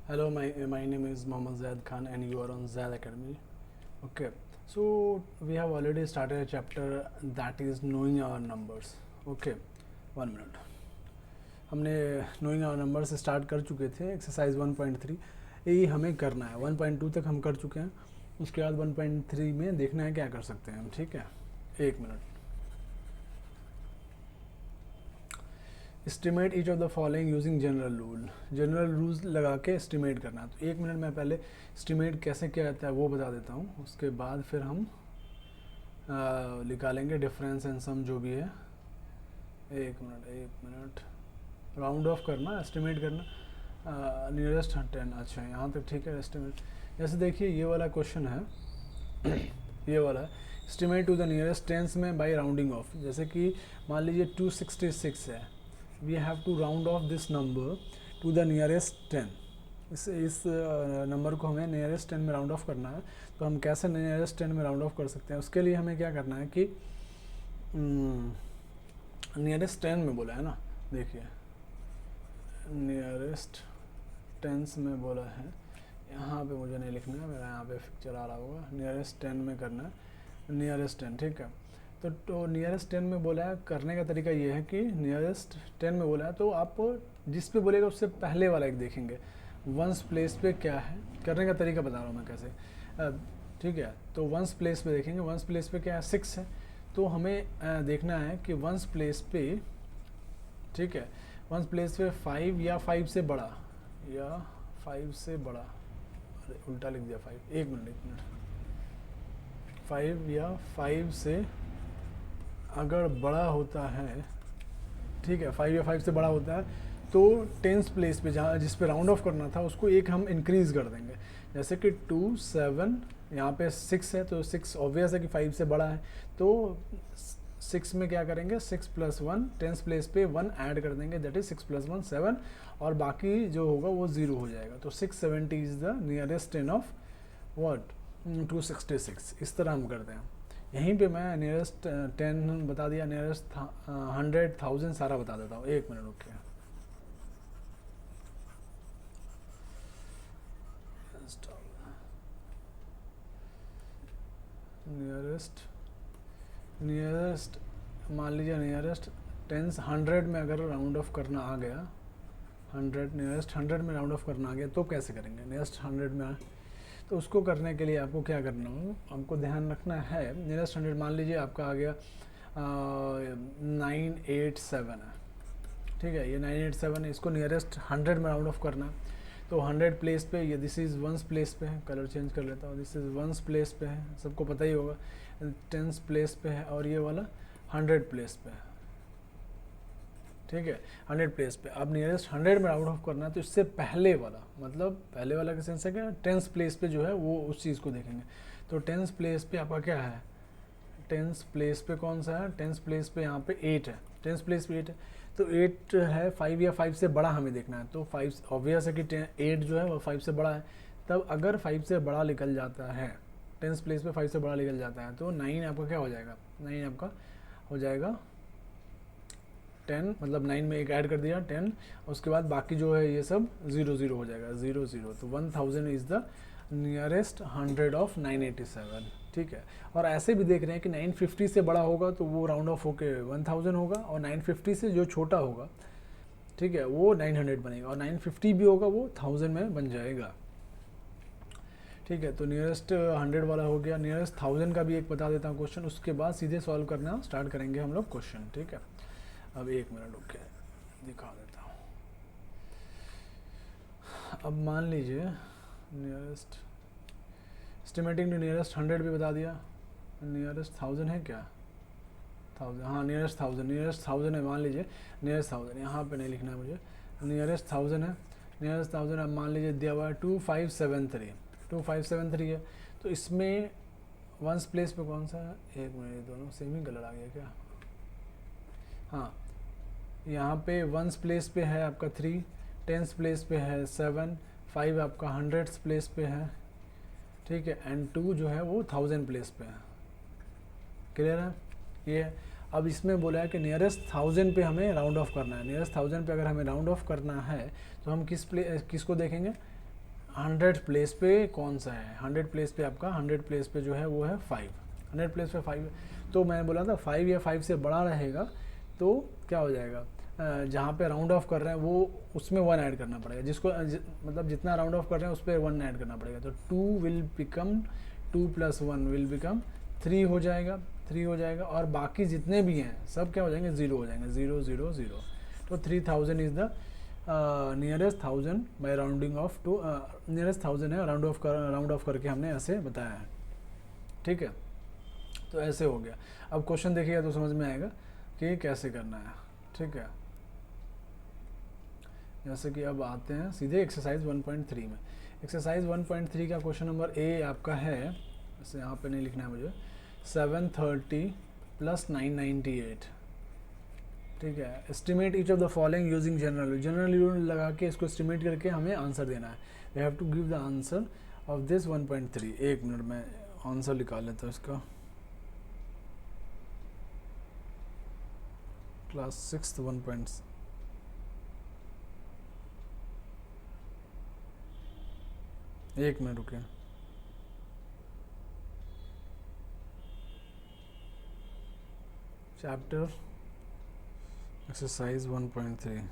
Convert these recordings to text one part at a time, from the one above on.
Hello, my name is Mohammad Zaid Khan and you are on Zaid Academy. Okay, so we have already started a chapter that is knowing our numbers. Okay, 1 minute. हमने knowing our numbers start कर चुके थे exercise 1.3 यही हमें करना है 1.2 तक हम कर चुके हैं उसके बाद 1.3 में देखना है क्या कर सकते हैं हम ठीक है 1 minute estimate each of the following using general rules लगा के एस्टिमेट करना है तो 1 मिनट में पहले एस्टिमेट कैसे किया जाता है वो बता देता हूँ उसके बाद फिर हम निकालेंगे डिफरेंस एंड सम जो भी है 1 मिनट राउंड ऑफ करना एस्टिमेट करना नियरेस्ट 10 अच्छा यहाँ तक ठीक है एस्टिमेट जैसे देखिए ये वाला क्वेश्चन है ये वाला estimate to the nearest tens में बाय राउंडिंग ऑफ जैसे कि मान लीजिए 266 है we have to round off this number to the nearest 10 इस नंबर को हमें नियरेस्ट 10 में राउंड ऑफ करना है तो हम कैसे नियरेस्ट 10 में राउंड ऑफ कर सकते हैं उसके लिए हमें क्या करना है कि नियरेस्ट 10 में बोला है ना देखिए नियरेस्ट टेंस में बोला है यहाँ पे मुझे नहीं लिखना है मेरा यहाँ पे पिक्चर आ रहा होगा नियरेस्ट 10 में करना है नियरेस्ट 10 ठीक है तो नियरेस्ट 10 में बोला है करने का तरीका ये है कि नियरेस्ट 10 में बोला है तो आप जिस पे बोलेगा उससे पहले वाला एक देखेंगे वंस प्लेस पे क्या है करने का तरीका बता रहा हूँ मैं कैसे ठीक है तो वंस प्लेस पे देखेंगे वंस प्लेस पे क्या है 6 है तो हमें देखना है कि वंस प्लेस पे ठीक है वंस प्लेस पे 5 या 5 से बड़ा या 5 से बड़ा अरे उल्टा लिख दिया 5 1 मिनट 5 या 5 से अगर बड़ा होता है ठीक है 5 या 5 से बड़ा होता है तो टेंस प्लेस पे जहाँ जिस पे राउंड ऑफ करना था उसको एक हम इंक्रीज़ कर देंगे जैसे कि 2 7 यहाँ पे 6 है तो 6 ऑब्वियस है कि 5 से बड़ा है तो 6 में क्या करेंगे 6 + 1 टेंस प्लेस पे 1 ऐड कर देंगे दैट इज 6 + 1 7 और बाकी जो होगा वो 0 हो जाएगा तो 670 is the nearest 10 of what 266 इस तरह हम करते हैं यहीं पे मैं नियरेस्ट 10 बता दिया नियरेस्ट 100,000 सारा बता देता हूँ 1 मिनट रुकिए नियरेस्ट मान लीजिए नियरेस्ट 10 100 में अगर राउंड ऑफ करना आ गया 100 नियरेस्ट 100 में राउंड ऑफ करना आ गया तो कैसे करेंगे नियरेस्ट 100 में तो उसको करने के लिए आपको क्या करना हो आपको ध्यान रखना है नियरेस्ट 100 मान लीजिए आपका आ गया 987 है ठीक है ये 987 है इसको नियरेस्ट 100 में राउंड ऑफ करना है तो 100 प्लेस पे ये दिस इज़ वंस प्लेस पे है कलर चेंज कर लेता हूँ दिस इज़ वंस प्लेस पे है सबको पता ही होगा टेंस प्लेस पे है और ये वाला 100 प्लेस पे है ठीक है 100 प्लेस पे अब नियरेस्ट 100 में राउंड ऑफ करना है तो इससे पहले वाला मतलब पहले वाला का सेंस है क्या टेंस प्लेस पे जो है वो उस चीज़ को देखेंगे तो टेंस प्लेस पे आपका क्या है टेंस प्लेस पे कौन सा है टेंस प्लेस पे यहाँ पे 8 है टेंस प्लेस पे 8 है तो 8 है 5 या 5 से बड़ा हमें देखना है तो 5 ऑब्वियस है कि 8 जो है वो 5 से बड़ा है तब अगर 5 से बड़ा निकल जाता है टेंस प्लेस पे 5 से बड़ा निकल जाता है तो 9 आपका क्या हो जाएगा 9 आपका हो जाएगा 10 मतलब 9 में एक ऐड कर दिया 10 उसके बाद बाकी जो है ये सब 0 हो जाएगा 0 तो 1000 इज़ द नियरेस्ट 100 ऑफ 987 ठीक है और ऐसे भी देख रहे हैं कि 950 से बड़ा होगा तो वो राउंड ऑफ होके 1000 होगा और 950 से जो छोटा होगा ठीक है वो 900 बनेगा और 950 भी होगा वो 1000 में बन जाएगा ठीक है तो नियरेस्ट 100 वाला हो गया नियरेस्ट 1000 का भी एक बता देता हूँ क्वेश्चन उसके बाद सीधे सॉल्व करना स्टार्ट करेंगे हम लोग क्वेश्चन ठीक है अब 1 मिनट रुक के दिखा देता हूँ अब मान लीजिए नियरेस्ट एस्टिमेटिंग टू नियरेस्ट 100 भी बता दिया नियरेस्ट 1000 है क्या 1000 हाँ नियरेस्ट 1000 है मान लीजिए नियरेस्ट 1000 यहाँ पे नहीं लिखना है मुझे नियरेस्ट 1000 है नियरेस्ट 1000 अब मान लीजिए दिया हुआ है 2573 है तो इसमें वंस प्लेस पे कौन सा है 1 मिनट दोनों सेम ही कलर आ गया क्या हाँ यहाँ पे वंस प्लेस पे है आपका 3 टेंस प्लेस पे है 7 5 आपका 100 प्लेस पे है ठीक है एंड 2 जो है वो 1000 प्लेस पे है क्लियर है ये अब इसमें बोला है कि नियरेस्ट 1000 पे हमें राउंड ऑफ करना है नियरेस्ट 1000 पे अगर हमें राउंड ऑफ करना है तो हम किसको देखेंगे 100 प्लेस पे कौन सा है, 100 प्लेस पे आपका 100 प्लेस पे जो है वो है 5, 100 प्लेस पे 5 है। तो मैंने बोला था 5 या 5 से बड़ा रहेगा तो क्या हो जाएगा, जहाँ पे राउंड ऑफ कर रहे हैं वो उसमें 1 ऐड करना पड़ेगा, जिसको मतलब जितना राउंड ऑफ कर रहे हैं उस पर 1 ऐड करना पड़ेगा। तो 2 विल बिकम 2 + 1 विल बिकम 3 हो जाएगा, 3 हो जाएगा, और बाकी जितने भी हैं सब क्या हो जाएंगे, 0 हो जाएंगे, 0 0 0। तो 3000 is the nearest 1000 by rounding off to, nearest 1000 है, राउंड ऑफ करके हमने ऐसे बताया है। ठीक है, तो ऐसे हो गया। अब क्वेश्चन देखिएगा तो समझ में आएगा कि कैसे करना है। ठीक है, जैसे कि अब आते हैं सीधे एक्सरसाइज 1.3 में। एक्सरसाइज 1.3 का क्वेश्चन नंबर ए आपका है, जैसे यहाँ पे नहीं लिखना है मुझे, 730 + 998। ठीक है, estimate each of the following using general rule लगा के इसको एस्टिमेट करके हमें आंसर देना है। We have to give the answer of this 1.3। एक मिनट में आंसर निकाल लेता हूँ इसका। क्लास 6 1. एक मिनट रुकिए। Chapter exercise 1.3।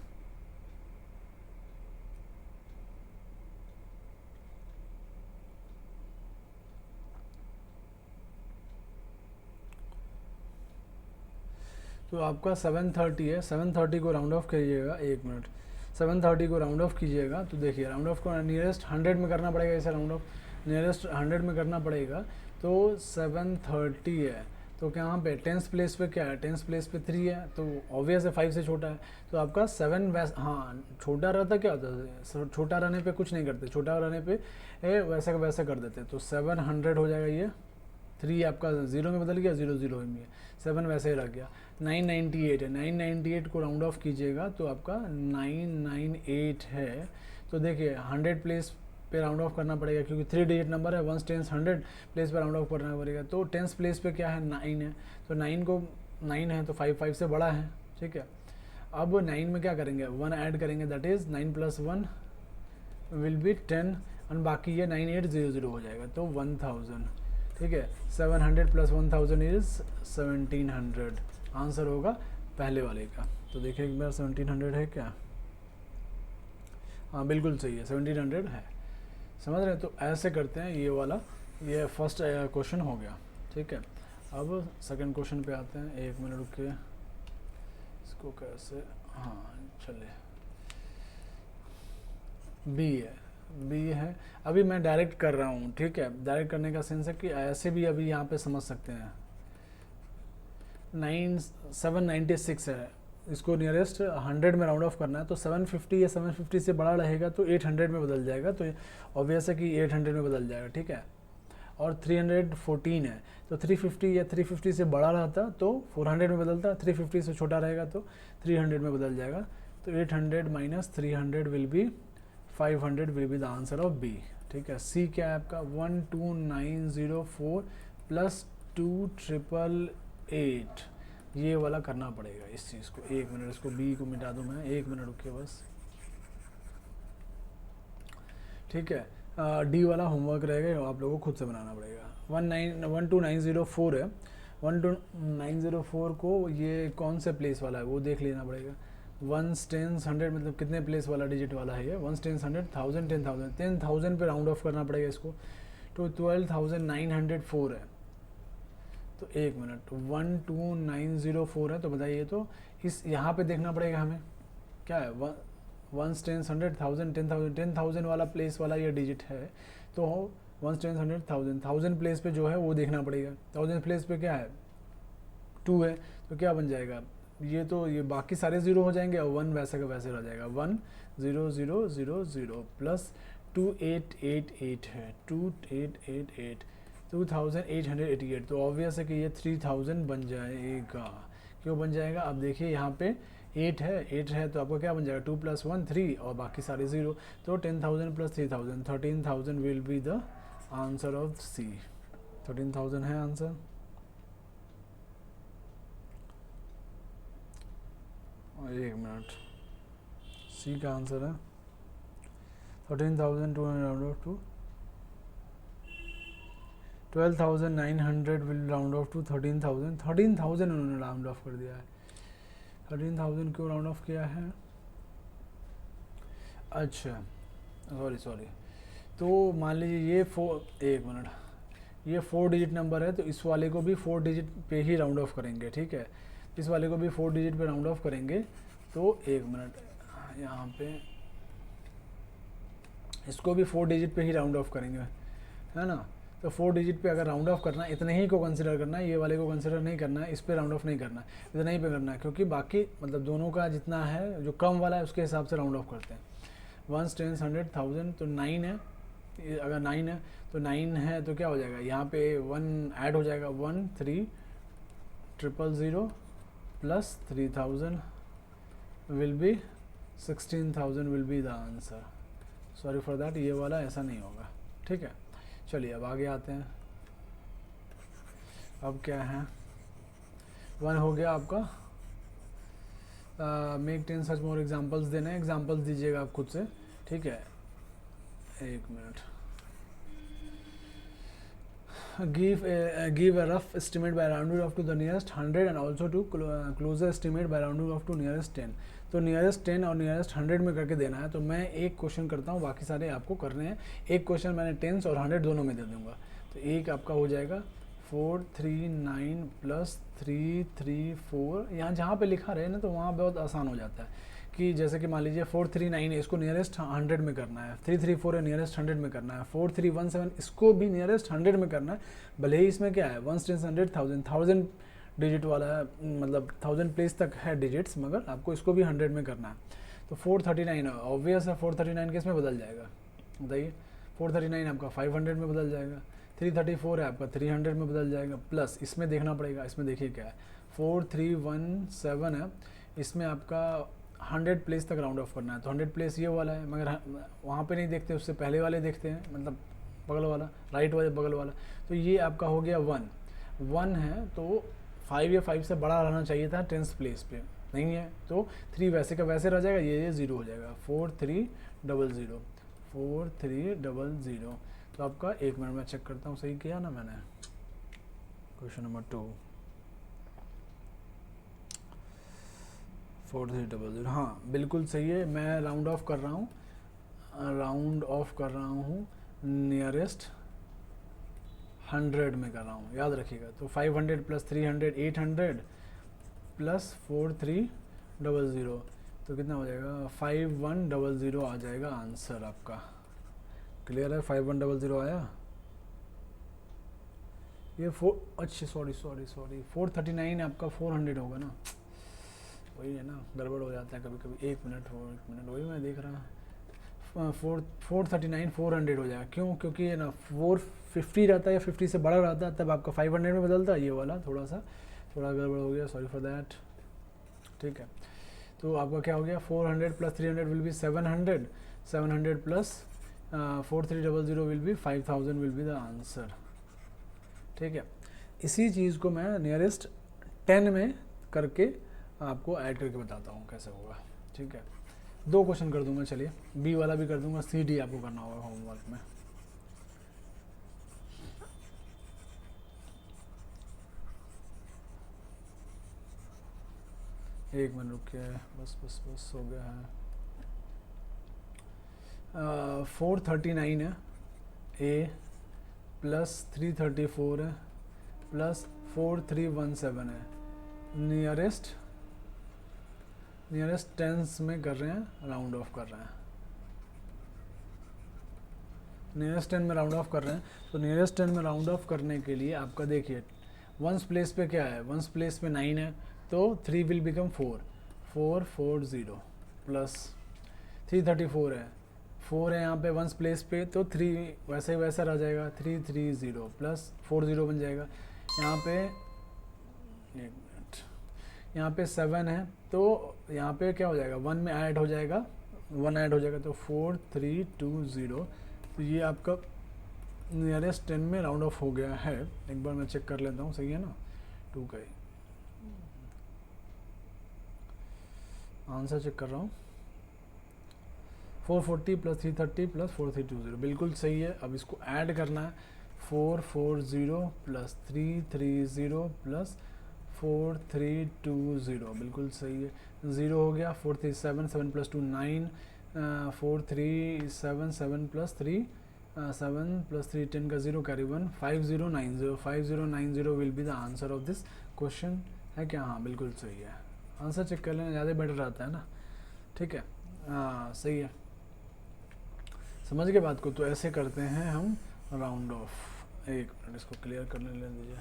तो आपका 730 है, 730 को राउंड ऑफ कीजिएगा। एक मिनट, 730 को राउंड ऑफ कीजिएगा तो देखिए राउंड ऑफ को नियरेस्ट 100 में करना पड़ेगा। ऐसे राउंड ऑफ नियरेस्ट 100 में करना पड़ेगा। तो 730 है तो क्या यहाँ पे टेंस प्लेस पे क्या है, टेंस प्लेस पे 3 है, तो ऑब्वियस है 5 से छोटा है। तो आपका 7 हाँ छोटा रहता क्या होता है, छोटा रहने पे कुछ नहीं करते, छोटा रहने पे वैसा का वैसा कर देते। तो 700 हो जाएगा, ये 3 आपका 0 में बदल गया, 0 0 में है, 7 वैसे ही रह गया। 998 है, 998 को राउंड ऑफ कीजिएगा तो आपका 998 है। तो देखिए 100 प्लेस पे राउंड ऑफ करना पड़ेगा क्योंकि 3 डिजिट नंबर है, 1 टेंस 100 प्लेस पे राउंड ऑफ करना पड़ेगा। तो टेंस प्लेस पे क्या है, 9 है, तो 9 को 9 है तो 5 से बड़ा है। ठीक है, अब 9 में क्या करेंगे, 1 ऐड करेंगे, दैट इज़ 9 + 1 विल बी 10, और बाकी ये 9800 हो जाएगा, तो 1000। ठीक है, 700 + 1000 इज़ 1700। आंसर होगा पहले वाले का। तो देखिए एक बार 1700 है क्या, हाँ बिल्कुल सही है, 1700 है। समझ रहे हैं, तो ऐसे करते हैं ये वाला, ये फर्स्ट क्वेश्चन हो गया। ठीक है, अब सेकंड क्वेश्चन पे आते हैं। एक मिनट रुक के इसको कैसे, हाँ चलिए बी है। अभी मैं डायरेक्ट कर रहा हूँ। ठीक है, डायरेक्ट करने का सेंस है कि ऐसे भी अभी यहाँ पे समझ सकते हैं। 796 है, इसको नियरेस्ट 100 में राउंड ऑफ करना है। तो 750 या 750 से बड़ा रहेगा तो 800 में बदल जाएगा, तो ऑब्वियस है कि 800 में बदल जाएगा। ठीक है, और 314 है, तो 350 या 350 से बड़ा रहता तो 400 में बदलता, 350 से छोटा रहेगा तो 300 में बदल जाएगा। तो 800 - 300 will be 500 will be the answer of B. ठीक है, सी क्या है आपका, 12904 + 2888, ये वाला करना पड़ेगा इस चीज़ को। एक मिनट, इसको बी को मिटा दूँ मैं, एक मिनट रुकिए बस। ठीक है, डी वाला होमवर्क रहेगा, आप लोगों को खुद से बनाना पड़ेगा। 12904 है, 12904 को ये कौन से प्लेस वाला है वो देख लेना पड़ेगा। 1 10 100 मतलब कितने प्लेस वाला डिजिट वाला है ये, 1 10 100 1000 10,000, 10,000 पे राउंड ऑफ करना पड़ेगा इसको। तो 12,904 है। तो एक मिनट, 12904 है, तो बताइए तो इस यहाँ पे देखना पड़ेगा हमें क्या है, 1 10 100 1000 10,000, 10,000 वाला प्लेस वाला ये डिजिट है। तो 1 10 100 1000, 1000 प्लेस पे जो है वो देखना पड़ेगा। 1000 प्लेस पे क्या है, 2 है, तो क्या बन जाएगा, ये तो ये बाकी सारे 0 हो जाएंगे और 1 वैसे का वैसे रह जाएगा। 1 0 0 0 0 + 2888 है, 2888, 2888। तो ऑब्वियस है कि ये 3000 बन जाएगा। क्यों बन जाएगा, अब देखिए यहाँ पे 8 है तो आपका क्या बन जाएगा, 2 + 1 3 और बाकी सारे 0। तो 10,000 + 3000, 13,000 will be the answer of C. 13,000 है आंसर। एक मिनट, सी का आंसर है 13,200 round off to 12,900 will round off to 13,000। 13,000 उन्होंने राउंड ऑफ कर दिया है। 13,000 क्यों राउंड ऑफ किया है? अच्छा सॉरी तो मान लीजिए ये एक मिनट, ये 4 डिजिट नंबर है तो इस वाले को भी 4 डिजिट पे ही राउंड ऑफ करेंगे, ठीक है। इस वाले को भी 4 डिजिट पे राउंड ऑफ करेंगे। तो एक मिनट, यहाँ पे इसको भी 4 डिजिट पे ही राउंड ऑफ करेंगे, है ना। तो 4 डिजिट पे अगर राउंड ऑफ करना है, इतने ही को कंसिडर करना है, ये वाले को कंसिडर नहीं करना है, इस पे राउंड ऑफ नहीं करना है, इतना ही पे करना है, क्योंकि बाकी मतलब दोनों का जितना है जो कम वाला है उसके हिसाब से राउंड ऑफ करते हैं। 1 10 100 1000 तो 9 है, अगर 9 है तो 9 है तो क्या हो जाएगा, यहाँ पे 1 ऐड हो जाएगा, 1 3 000 plus 3000 will be 16,000 will be the answer. Sorry for that, ये वाला ऐसा नहीं होगा, ठीक है। चलिए अब आगे आते हैं। अब क्या है, 1 हो गया आपका। मेक 10 सच मोर एग्जाम्पल्स देने, एग्जाम्पल्स दीजिएगा आप खुद से, ठीक है। एक minute, give a rough estimate by rounding off to the nearest 100 and also to closer estimate by rounding off to nearest 10। तो नियरेस्ट 10 और नियरेस्ट 100 में करके देना है। तो मैं एक क्वेश्चन करता हूँ, बाकी सारे आपको करने हैं। एक क्वेश्चन मैंने 10 और 100 दोनों में दे दूंगा। तो एक आपका हो जाएगा 439 प्लस 334। यहाँ जहाँ पे लिखा रहे ना तो वहाँ बहुत आसान हो जाता है कि जैसे कि मान लीजिए 439 है, इसको नियरेस्ट 100 में करना है, 334 है नियरेस्ट 100 में करना है, 4317 इसको भी नियरेस्ट 100 में करना है। भले ही इसमें क्या है 1 10 100 1000 डिजिट वाला है, मतलब 1000 प्लेस तक है डिजिट्स, मगर आपको इसको भी 100 में करना है। तो 439 ऑब्वियस है, 439 किस में बदल जाएगा बताइए, 439 आपका 500 में बदल जाएगा, 334 है आपका 300 में बदल जाएगा, प्लस इसमें देखना पड़ेगा, इसमें देखिए क्या है 4317 है, इसमें आपका 100 प्लेस तक राउंड ऑफ करना है। तो 100 प्लेस ये वाला है, मगर वहाँ पे नहीं देखते, उससे पहले वाले देखते हैं, मतलब बगल वाला, राइट वाले बगल वाला। तो ये आपका हो गया 1 है, तो 5 या 5 से बड़ा रहना चाहिए था 10th प्लेस पे, नहीं है तो 3 वैसे का वैसे रह जाएगा, ये 0 हो जाएगा। 4300 4300। तो आपका एक मिनट में चेक करता हूँ सही किया ना मैंने। क्वेश्चन नंबर 2 4300, हाँ बिल्कुल सही है। मैं राउंड ऑफ कर रहा हूँ नियरेस्ट 100 में कर रहा हूँ, याद रखिएगा। तो 500 प्लस 300 800 प्लस 4300, तो कितना हो जाएगा 5100 आ जाएगा आंसर आपका। क्लियर है, 5100 आया। ये अच्छा सॉरी 439 आपका 400 होगा ना, वही है ना, गड़बड़ हो जाता है कभी कभी। एक मिनट वही मैं देख रहा हूँ। 439 400 हो जाएगा, क्यों, क्योंकि ये ना 450 रहता है या 50 से बड़ा रहता है तब आपका 500 में बदलता है। ये वाला थोड़ा गड़बड़ हो गया, सॉरी फॉर दैट, ठीक है। तो आपका क्या हो गया 400 plus 300 will B 700 plus 4300 will be 5000 will be the answer, ठीक है। इसी चीज़ को मैं नियरेस्ट 10 में करके आपको ऐड करके बताता हूँ कैसे होगा, ठीक है। 2 क्वेश्चन कर दूंगा, चलिए बी वाला भी कर दूंगा, सी डी आपको करना होगा होमवर्क में। एक मिनट रुकिए, बस हो गया है। 439 है ए प्लस 334 है प्लस 4317 है, नियरेस्ट 10s में कर रहे हैं, राउंड ऑफ कर रहे हैं। नियरेस्ट 10 में राउंड ऑफ कर रहे हैं, तो नियरेस्ट 10 में राउंड ऑफ करने के लिए आपका देखिए 1s प्लेस पे क्या है, 1s प्लेस पे 9 है, तो 3 विल बिकम 440 प्लस 334 है, 4 है यहाँ पे 1s प्लेस पे, तो 3 वैसे ही वैसा रह जाएगा, 330 प्लस 40 बन जाएगा। यहाँ पे एक मिनट, यहाँ पे 7 है, तो यहाँ पे क्या हो जाएगा 1 में ऐड हो जाएगा, 1 ऐड हो जाएगा, तो 4320। तो ये आपका नियरेस्ट 10 में राउंड ऑफ हो गया है। एक बार मैं चेक कर लेता हूँ, सही है ना, 2 का ही आंसर चेक कर रहा हूँ। 440 प्लस 330 प्लस 4320, बिल्कुल सही है। अब इसको ऐड करना है, 440 प्लस 330 प्लस 4320, बिल्कुल सही है। 0 हो गया, 437, 7 प्लस 2 9, 4377, 7 प्लस 3 7 प्लस 3 10 का 0 carry 1, 5090 will be the answer of this question, है क्या? हाँ बिल्कुल सही है। आंसर चेक कर लेना, ज़्यादा बेटर रहता है ना, ठीक है। हाँ सही है, समझ गए बात को। तो ऐसे करते हैं हम राउंड ऑफ। एक मिनट इसको क्लियर करने ले दीजिए,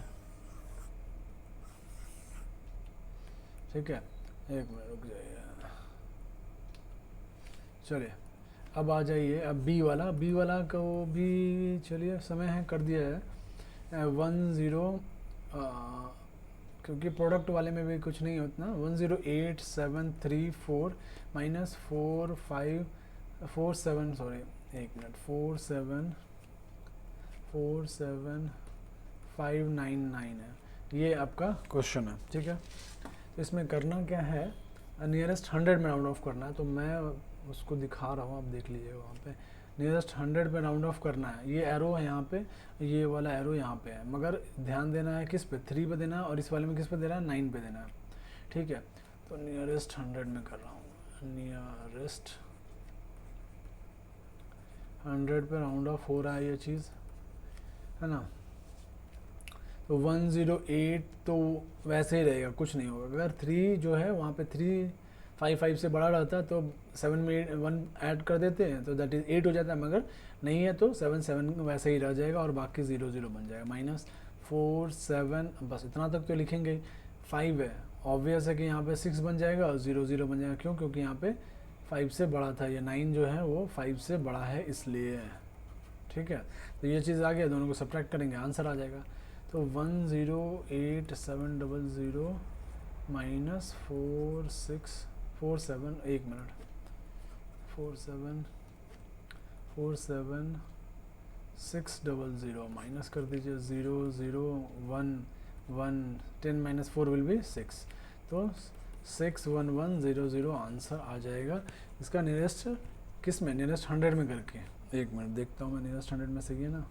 ठीक है, एक मिनट रुक जाइए। चलिए अब आ जाइए, अब बी वाला को भी चलिए समय है कर दिया है 10, क्योंकि प्रोडक्ट वाले में भी कुछ नहीं होता ना। 108734 माइनस 47, सॉरी एक मिनट, 47599 है, ये आपका क्वेश्चन है, ठीक है। तो इसमें करना क्या है, नियरेस्ट 100 में राउंड ऑफ करना है। तो मैं उसको दिखा रहा हूँ, आप देख लीजिएगा वहाँ पे। नियरेस्ट 100 पे राउंड ऑफ करना है, ये एरो है यहाँ पे, ये वाला एरो यहाँ पे है, मगर ध्यान देना है किस पे, 3 पे देना है, और इस वाले में किस पे देना है, 9 पे देना है, ठीक है। तो नियरेस्ट 100 में कर रहा हूँ, नियरेस्ट 100 पे राउंड ऑफ हो रहा है ये चीज़, है ना। तो 108 तो वैसे ही रहेगा, कुछ नहीं होगा। अगर 3 जो है वहाँ पे 355 से बड़ा रहता है तो 7 में 1 ऐड कर देते हैं, तो दैट इज़ 8 हो जाता है, मगर नहीं है तो 7 वैसे ही रह जाएगा और बाकी 0 बन जाएगा। -47, बस इतना तक तो लिखेंगे। 5 है, ऑब्वियस है कि यहाँ पे 6 बन जाएगा और 0 बन जाएगा, क्यों? क्योंकि यहाँ पे 5 से बड़ा था, ये 9 जो है वो 5 से बड़ा है इसलिए, ठीक है। तो ये चीज़ आ गया, दोनों को सब्ट्रैक्ट करेंगे, आंसर आ जाएगा। तो 108700 माइनस 4647, एक मिनट, 47600 माइनस कर दीजिए 001 10 माइनस 4 विल बी 6, तो 61100 आंसर आ जाएगा इसका। नियरेस्ट किस में, नियरेस्ट 100 में करके, एक मिनट देखता हूँ मैं, नियरेस्ट 100 में सही है ना,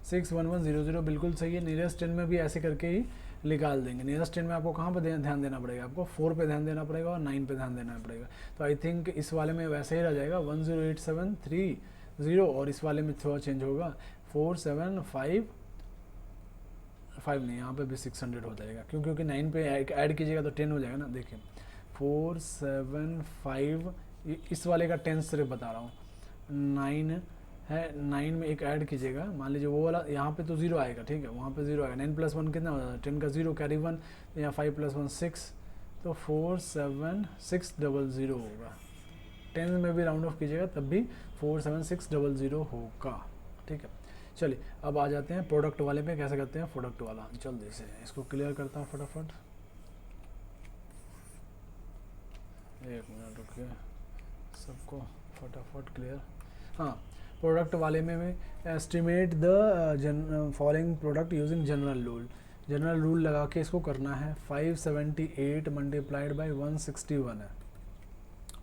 61100 बिल्कुल सही है। नियरेस्ट 10 में भी ऐसे करके ही निकाल देंगे। नियरेस्ट 10 में आपको कहाँ पर ध्यान देना पड़ेगा, आपको 4 पे ध्यान देना पड़ेगा और 9 पे ध्यान देना पड़ेगा। तो आई थिंक इस वाले में वैसे ही रह जाएगा 108730, और इस वाले में थोड़ा चेंज होगा 4755 नहीं, यहाँ पे भी 600 हो जाएगा, क्योंकि 9 पे ऐड कीजिएगा तो 10 हो जाएगा ना। देखिए 475, इस वाले का 10 सिर्फ बता रहा हूँ, 9 है, 9 में एक ऐड कीजिएगा, मान लीजिए वो वाला, यहाँ पे तो 0 आएगा, ठीक है, वहाँ पे 0 आएगा। 9 + 1 कितना हो जाएगा, 10 का 0 कैरी 1, या 5 + 1 6, तो 47600 होगा। 10 में भी राउंड ऑफ कीजिएगा तब भी 47600 होगा, ठीक है। चलिए अब आ जाते हैं प्रोडक्ट वाले पे, कैसे करते हैं प्रोडक्ट वाला, जल्दी से इसको क्लियर करता हूँ फटाफट। एक मिनट रुकिए, सबको फटाफट क्लियर। हाँ, प्रोडक्ट वाले में estimate the following product using general rule लगा के इसको करना है। 578 मल्टीप्लाइड बाई 161 है,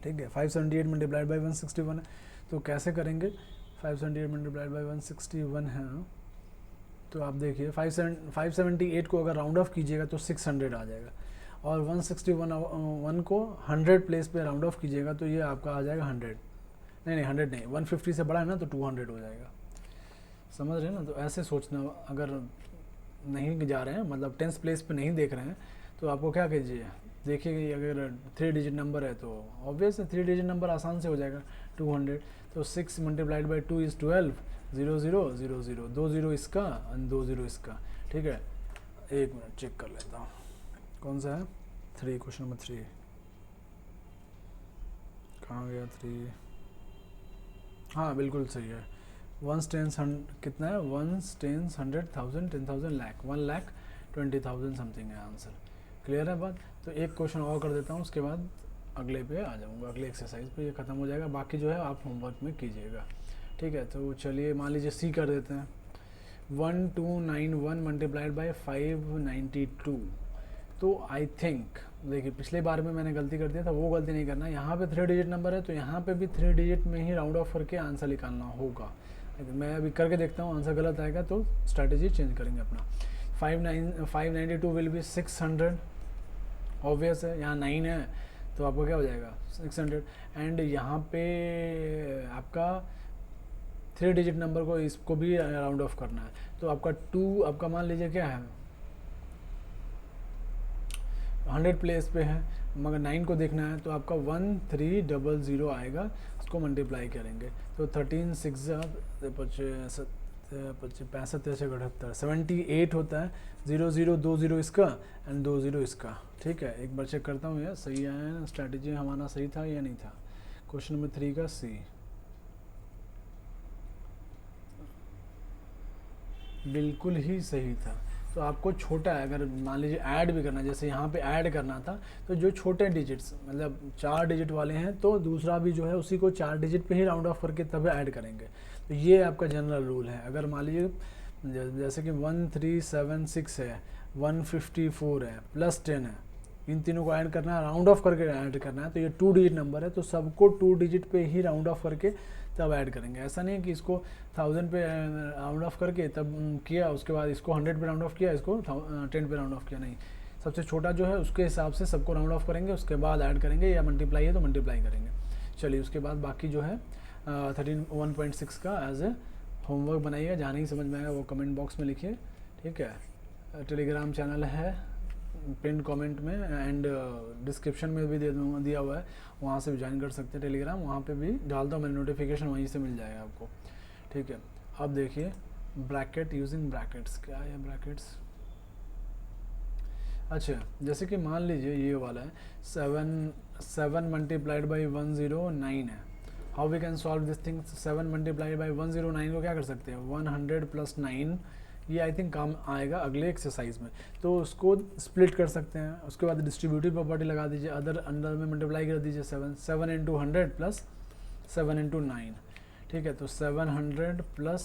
ठीक है, 578 मल्टीप्लाइड बाई 161 है। तो कैसे करेंगे, 578 मल्टीप्लाइड बाई 161 है, तो आप देखिए 578 को अगर राउंड ऑफ कीजिएगा तो 600 आ जाएगा, और 161 को 100 प्लेस पे राउंड ऑफ कीजिएगा तो ये आपका आ जाएगा 100, नहीं 100 नहीं, 150 से बड़ा है ना तो 200 हो जाएगा, समझ रहे हैं ना। तो ऐसे सोचना, अगर नहीं जा रहे हैं, मतलब 10th प्लेस पे नहीं देख रहे हैं, तो आपको क्या कीजिए, देखिए अगर 3 डिजिट नंबर है तो ऑब्वियस है 3 डिजिट नंबर आसान से हो जाएगा 200। तो 6 मल्टीप्लाइड बाई 2 इज़ 12, 0 0 0 0, 2 0 इसका और 2 0 इसका, ठीक है। एक मिनट चेक कर लेता हूँ कौन सा है, 3, क्वेश्चन नंबर 3 कहाँ गया, 3, हाँ बिल्कुल सही है। 1 टेंस कितना है, 1 टेंस 100,000 10,000 लाख, 1,20,000 समथिंग है आंसर। क्लियर है बात। तो एक क्वेश्चन और कर देता हूँ, उसके बाद अगले पे आ जाऊँगा, अगले एक्सरसाइज पे ये ख़त्म हो जाएगा, बाकी जो है आप होमवर्क में कीजिएगा, ठीक है। तो चलिए मान लीजिए सी कर देते हैं। 1291 मल्टीप्लाइड बाई 592, तो आई थिंक देखिए पिछले बार में मैंने गलती कर दिया था, वो गलती नहीं करना। यहाँ पे 3 डिजिट नंबर है तो यहाँ पे भी 3 डिजिट में ही राउंड ऑफ करके आंसर निकालना होगा। मैं अभी करके देखता हूँ, आंसर गलत आएगा तो स्ट्रैटेजी चेंज करेंगे अपना। 592 विल बी 600, ऑब्वियस है, यहाँ 9 है तो आपका क्या हो जाएगा 600। एंड यहाँ पे आपका 3 डिजिट नंबर को इसको भी राउंड ऑफ करना है, तो आपका 2 आपका मान लीजिए क्या है 100 प्लेस पे है, मगर 9 को देखना है तो आपका 1300 आएगा, उसको मल्टीप्लाई करेंगे तो 13 6 65 78 78 होता है। 0020 इसका एंड 20 इसका। ठीक है, एक बार चेक करता हूँ यार सही आया ना, स्ट्रैटेजी हमारा सही था या नहीं था। क्वेश्चन नंबर 3 का सी बिल्कुल ही सही था। तो आपको छोटा है, अगर मान लीजिए ऐड भी करना, जैसे यहाँ पे ऐड करना था तो जो छोटे डिजिट्स मतलब 4 डिजिट वाले हैं तो दूसरा भी जो है उसी को 4 डिजिट पे ही राउंड ऑफ करके तब ऐड करेंगे। तो ये आपका जनरल रूल है। अगर मान लीजिए जैसे कि 1376 है, 154 है, +10 है, इन तीनों को ऐड करना है, राउंड ऑफ करके ऐड करना है, तो ये 2 डिजिट नंबर है तो सबको 2 डिजिट पे ही राउंड ऑफ करके तब ऐड करेंगे। ऐसा नहीं है कि इसको 1000 पे राउंड ऑफ करके तब किया, उसके बाद इसको 100 पे राउंड ऑफ किया, इसको 10 पे राउंड ऑफ किया, नहीं। सबसे छोटा जो है उसके हिसाब से सबको राउंड ऑफ करेंगे, उसके बाद ऐड करेंगे, या मल्टीप्लाई है तो मल्टीप्लाई करेंगे। चलिए उसके बाद बाकी जो है 131.6 का एज ए होमवर्क बनाइएगा। जहाँ नहीं समझ में आएगा वो कमेंट बॉक्स में लिखिए। ठीक है, टेलीग्राम चैनल है पिन कमेंट में एंड डिस्क्रिप्शन में भी दे दूँगा, दिया हुआ है, वहाँ से भी ज्वाइन कर सकते हैं टेलीग्राम। वहाँ पे भी डालता हूँ मैंने नोटिफिकेशन, वहीं से मिल जाएगा आपको। ठीक है, अब देखिए ब्रैकेट यूजिंग ब्रैकेट्स, क्या है ब्रैकेट्स। अच्छा, जैसे कि मान लीजिए ये वाला है 7 मल्टीप्लाइड बाई 109 है। How we can solve this thing. 7 multiplied by 109 को क्या कर सकते हैं 100 + 9, ये आई थिंक काम आएगा अगले एक्सरसाइज में, तो उसको स्प्लिट कर सकते हैं। उसके बाद डिस्ट्रीब्यूटिव प्रॉपर्टी लगा दीजिए, अदर अंडर में मल्टीप्लाई कर दीजिए 7 × 100 + 7 × 9। ठीक है, तो 700 +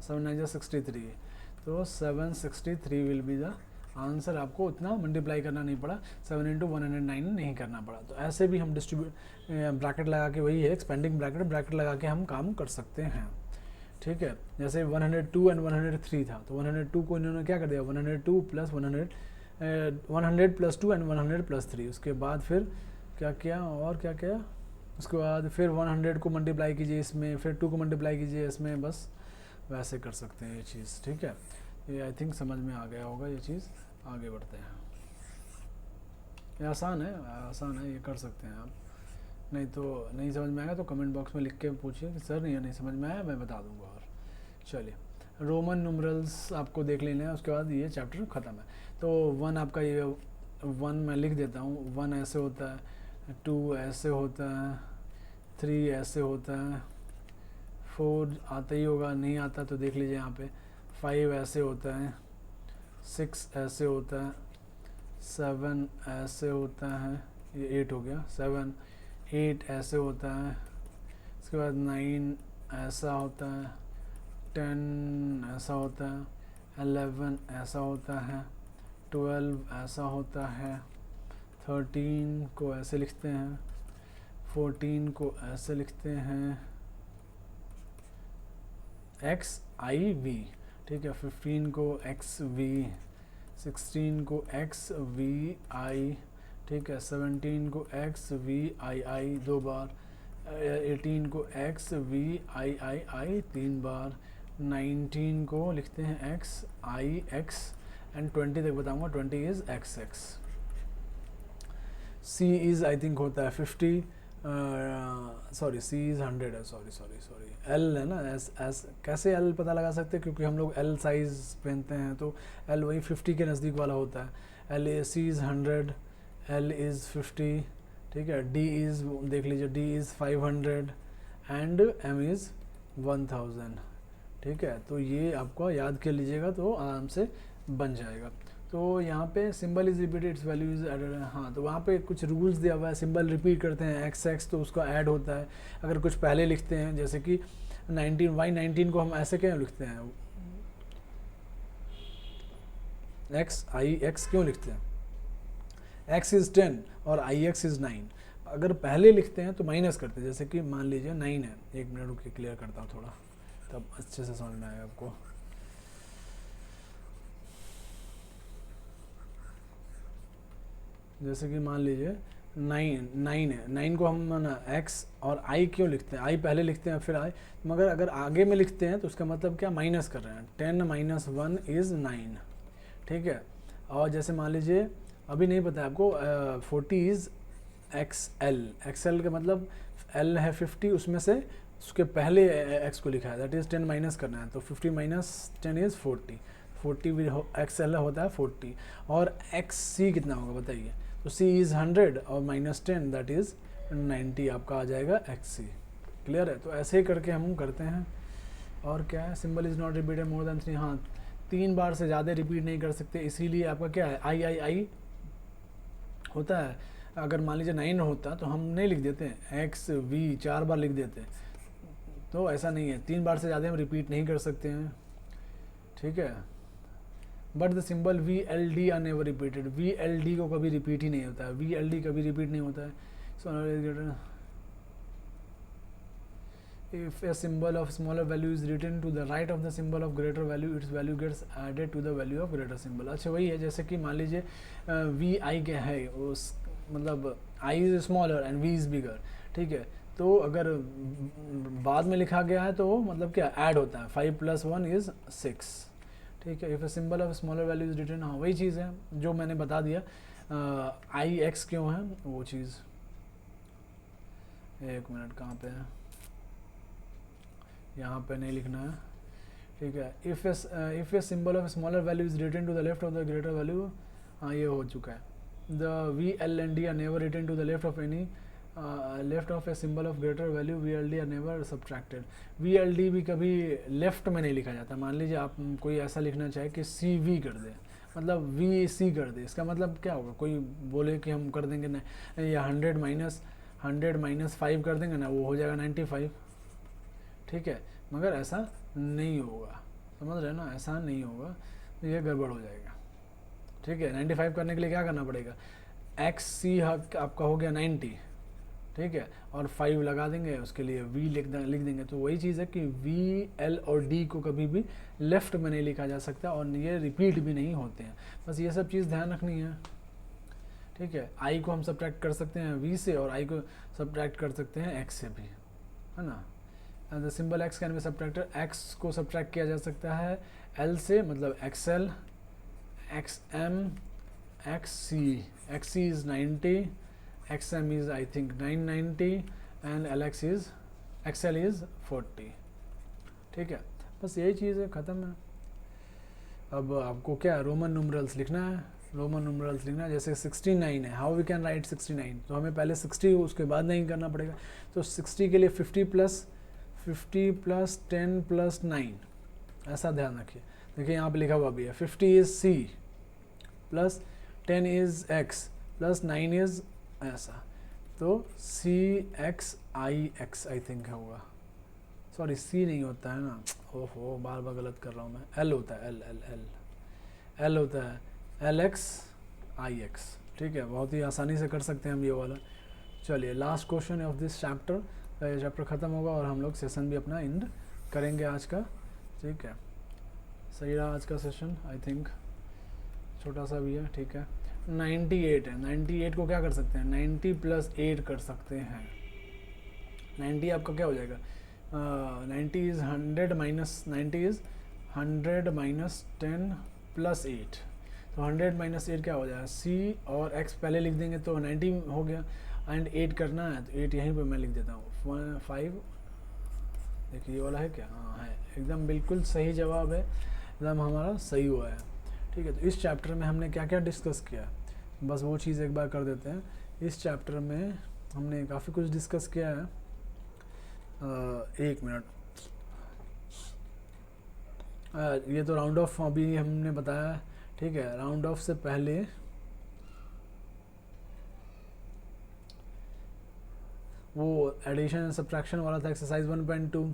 7 9 63, तो 763 विल बी द आंसर। आपको उतना मल्टीप्लाई करना नहीं पड़ा, 7 × 109 नहीं करना पड़ा। तो ऐसे भी हम ब्रैकेट लगा के, वही है एक्सपेंडिंग ब्रैकेट लगा के हम काम कर सकते हैं। ठीक है, जैसे 102 एंड 103 था, तो 102 को इन्होंने क्या कर दिया 102 + 100 + 2 एंड 100 + 3। उसके बाद फिर क्या किया और क्या किया, उसके बाद फिर 100 को मल्टीप्लाई कीजिए इसमें, फिर 2 को मल्टीप्लाई कीजिए इसमें, बस वैसे कर सकते हैं ये चीज़। ठीक है, ये आई थिंक समझ में आ गया होगा ये चीज़। आगे बढ़ते हैं, ये आसान है, ये कर सकते हैं आप। नहीं तो नहीं समझ में आएगा तो कमेंट बॉक्स में लिख के पूछिए कि सर ये नहीं समझ में आया, मैं बता दूंगा। और चलिए रोमन न्यूमरल्स आपको देख लेना है, उसके बाद ये चैप्टर ख़त्म है। तो 1 आपका ये 1 मैं लिख देता हूँ, 1 ऐसे होता है, 2 ऐसे होता है, 3 ऐसे होता है, 4 आता ही होगा, नहीं आता तो देख लीजिए यहाँ पे, 5 ऐसे होता है, 6 ऐसे होता है, 7 ऐसे होता है, ये 8 हो गया, 7 8 ऐसे होता है, इसके बाद 9 ऐसा होता है, 10 ऐसा होता है, 11 ऐसा होता है, 12 ऐसा होता है, 13 को ऐसे लिखते हैं, 14 को ऐसे लिखते हैं, XIV। ठीक है, 15 को XV, 16 को XVI। ठीक है, 17 को XVII 2 बार, 18 को XVIII 3 बार, 19 को लिखते हैं XIX एंड 20 तक बताऊंगा, 20 is XX। C is I think होता है 50, सॉरी C इज़ 100 है, सॉरी L है ना, S कैसे L पता लगा सकते हैं, क्योंकि हम लोग L साइज़ पहनते हैं तो L वही 50 के नज़दीक वाला होता है। C is 100, L is 50। ठीक है, D इज़ देख लीजिए, D is 500 and M is 1000। ठीक है, तो ये आपको याद कर लीजिएगा तो आराम से बन जाएगा। तो यहाँ पे symbol is repeated, its value is added. हाँ, तो वहाँ पे कुछ रूल्स दिया हुआ है, सिंबल रिपीट करते हैं XX तो उसका ऐड होता है। अगर कुछ पहले लिखते हैं जैसे कि 19 को हम ऐसे क्यों लिखते हैं, XIX क्यों लिखते हैं, x इज़ 10 और ix इज़ 9। अगर पहले लिखते हैं तो माइनस करते हैं, जैसे कि मान लीजिए 9 है, एक मिनट रुक के क्लियर करता हूँ थोड़ा, तब अच्छे से समझ में आएगा आपको। जैसे कि मान लीजिए 9 है, 9 को हम ना x और i क्यों लिखते हैं, i पहले लिखते हैं फिर i, मगर अगर आगे में लिखते हैं तो उसका मतलब क्या, माइनस कर रहे हैं। 10 माइनस 1 इज़ 9, ठीक है। और जैसे मान लीजिए अभी नहीं पता है आपको, 40 इज़ XL, XL का मतलब L है 50, उसमें से उसके पहले x को लिखा है, दैट इज़ 10 माइनस करना है, तो 50 माइनस 10 इज़ 40, 40 भी XL होता है 40। और XC कितना होगा बताइए, तो C इज़ 100 और माइनस 10 दैट इज़ 90, आपका आ जाएगा XC। क्लियर है, तो ऐसे ही करके हम करते हैं। और क्या है, symbol is not repeated more than 3, हाँ 3 बार से ज़्यादा रिपीट नहीं कर सकते, इसीलिए आपका क्या है I होता है। अगर मान लीजिए 9 होता तो हम नहीं लिख देते एक्स वी 4 बार लिख देते, तो ऐसा नहीं है, 3 बार से ज़्यादा हम रिपीट नहीं कर सकते हैं, ठीक है। But the symbol VLD are never repeated, VLD को कभी रिपीट ही नहीं होता है, VLD कभी रिपीट नहीं होता है। सो if a symbol of smaller value is written to the right of the symbol of greater value, its value gets added to the value of greater symbol। अच्छा वही है, जैसे कि मान लीजिए VI क्या है, उस मतलब I is smaller and V is bigger, ठीक है। तो अगर बाद में लिखा गया है तो मतलब क्या ऐड होता है, 5 + 1 इज 6, ठीक है। If a symbol of smaller value is written, हाँ वही चीज़ है जो मैंने बता दिया, IX क्यों है वो चीज़। एक मिनट, कहाँ पे है, यहाँ पे नहीं लिखना है, ठीक है। If a symbol of smaller value is written to the left of the greater value, हाँ ये हो चुका है। The VL and D are never written to the left of any left of a symbol of greater value, VLD are never subtracted. VLD भी कभी left में नहीं लिखा जाता। मान लीजिए आप कोई ऐसा लिखना चाहे कि CV कर दे, मतलब VC कर दे, इसका मतलब क्या होगा, कोई बोले कि हम कर देंगे ना, या 100 माइनस 5 कर देंगे ना, वो हो जाएगा 95, ठीक है। मगर ऐसा नहीं होगा, समझ रहे हैं ना, ऐसा नहीं होगा, तो ये गड़बड़ हो जाएगा, ठीक है। 95 करने के लिए क्या करना पड़ेगा, XC आपका हो गया 90, ठीक है, और 5 लगा देंगे, उसके लिए V लिख देंगे। तो वही चीज़ है कि V, L और D को कभी भी लेफ्ट में नहीं लिखा जा सकता, और ये रिपीट भी नहीं होते हैं, बस ये सब चीज़ ध्यान रखनी है, ठीक है। I को हम सब्ट्रैक्ट कर सकते हैं V से, और I को सब्ट्रैक्ट कर सकते हैं X से भी, है ना। The symbol X can be subtracted, X को सब्ट्रैक्ट किया जा सकता है L से, मतलब XL, XM, XC is 90, XM is I think 990 and XL is 40, ठीक है। बस यही चीज़ है, ख़त्म है। अब आपको क्या रोमन न्यूमरल्स लिखना है, रोमन न्यूमरल्स लिखना है। जैसे 69 है, हाउ वी कैन राइट 69, तो हमें पहले 60 उसके बाद नहीं करना पड़ेगा, तो 60 के लिए 50 + 10 + 9, ऐसा ध्यान रखिए। देखिए यहाँ पे लिखा हुआ भी है, 50 is C + 10 is X + 9 is ऐसा, तो CXIX आई थिंक होगा, सॉरी C नहीं होता है ना, ओहो बार बार गलत कर रहा हूँ मैं, L होता है, L होता है, LXIX, ठीक है। बहुत ही आसानी से कर सकते हैं हम ये वाला। चलिए last question of this chapter, ये चैप्टर ख़त्म होगा और हम लोग सेशन भी अपना एंड करेंगे आज का, ठीक है। सही रहा आज का सेशन, आई थिंक छोटा सा भी है, ठीक है। 98 है, 98 को क्या कर सकते हैं, 90 + 8 कर सकते हैं। 90 आपका क्या हो जाएगा, 90 इज़ 100 माइनस 90 इज़ 100 माइनस 10 + 8, तो 100 माइनस 8 क्या हो जाएगा, C और X पहले लिख देंगे तो 90 हो गया, एंड 8 करना है तो 8 यहीं पे मैं लिख देता हूँ 5, देखिए ये वाला है क्या, हाँ है, एकदम बिल्कुल सही जवाब है, एकदम हमारा सही हुआ है, ठीक है। तो इस चैप्टर में हमने क्या क्या डिस्कस किया, बस वो चीज़ एक बार कर देते हैं। इस चैप्टर में हमने काफ़ी कुछ डिस्कस किया है, एक मिनट, ये तो राउंड ऑफ अभी हमने बताया, ठीक है। राउंड ऑफ से पहले वो एडिशन एंड सब्ट्रैक्शन वाला था, एक्सरसाइज 1.2,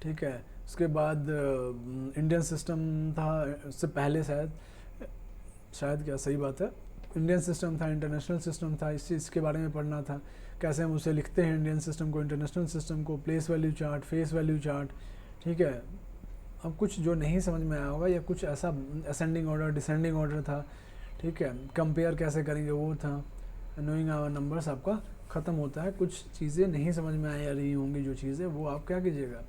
ठीक है। उसके बाद इंडियन सिस्टम था, उससे पहले शायद क्या, सही बात है, इंडियन सिस्टम था, इंटरनेशनल सिस्टम था, इस चीज़ के बारे में पढ़ना था, कैसे हम उसे लिखते हैं इंडियन सिस्टम को, इंटरनेशनल सिस्टम को, place value chart, face value chart, ठीक है। अब कुछ जो नहीं समझ में आया होगा या कुछ ऐसा असेंडिंग ऑर्डर डिसेंडिंग ऑर्डर था, ठीक है, कंपेयर कैसे करेंगे वो था, नोइंग आवर नंबर्स आपका ख़त्म होता है। कुछ चीज़ें नहीं समझ में आ रही होंगी जो चीज़ें, वो आप क्या कीजिएगा,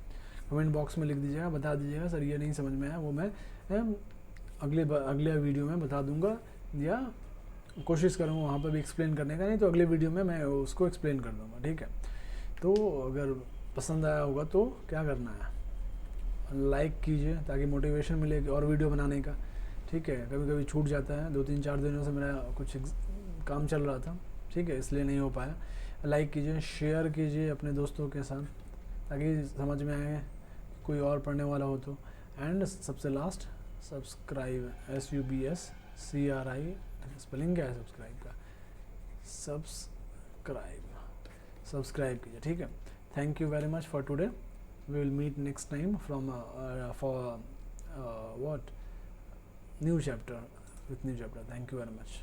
कमेंट बॉक्स में लिख दीजिएगा, बता दीजिएगा सर ये नहीं समझ में आया, वो मैं अगले वीडियो में बता दूंगा या कोशिश करूँगा वहाँ पर भी एक्सप्लेन करने का, नहीं तो अगले वीडियो में मैं उसको एक्सप्लेन कर दूँगा, ठीक है। तो अगर पसंद आया होगा तो क्या करना है, लाइक कीजिए ताकि मोटिवेशन मिले और वीडियो बनाने का, ठीक है। कभी कभी छूट जाता है, 2-3-4 दिनों से मेरा कुछ काम चल रहा था, ठीक है, इसलिए नहीं हो पाया। लाइक कीजिए, शेयर कीजिए अपने दोस्तों के साथ ताकि समझ में आए कोई और पढ़ने वाला हो तो। एंड सबसे लास्ट सब्सक्राइब, SUBSCRI, स्पेलिंग क्या है सब्सक्राइब का, सब्सक्राइब कीजिए, ठीक है। Thank you very much for today, we will meet next time from for what new chapter with new chapter. Thank you very much.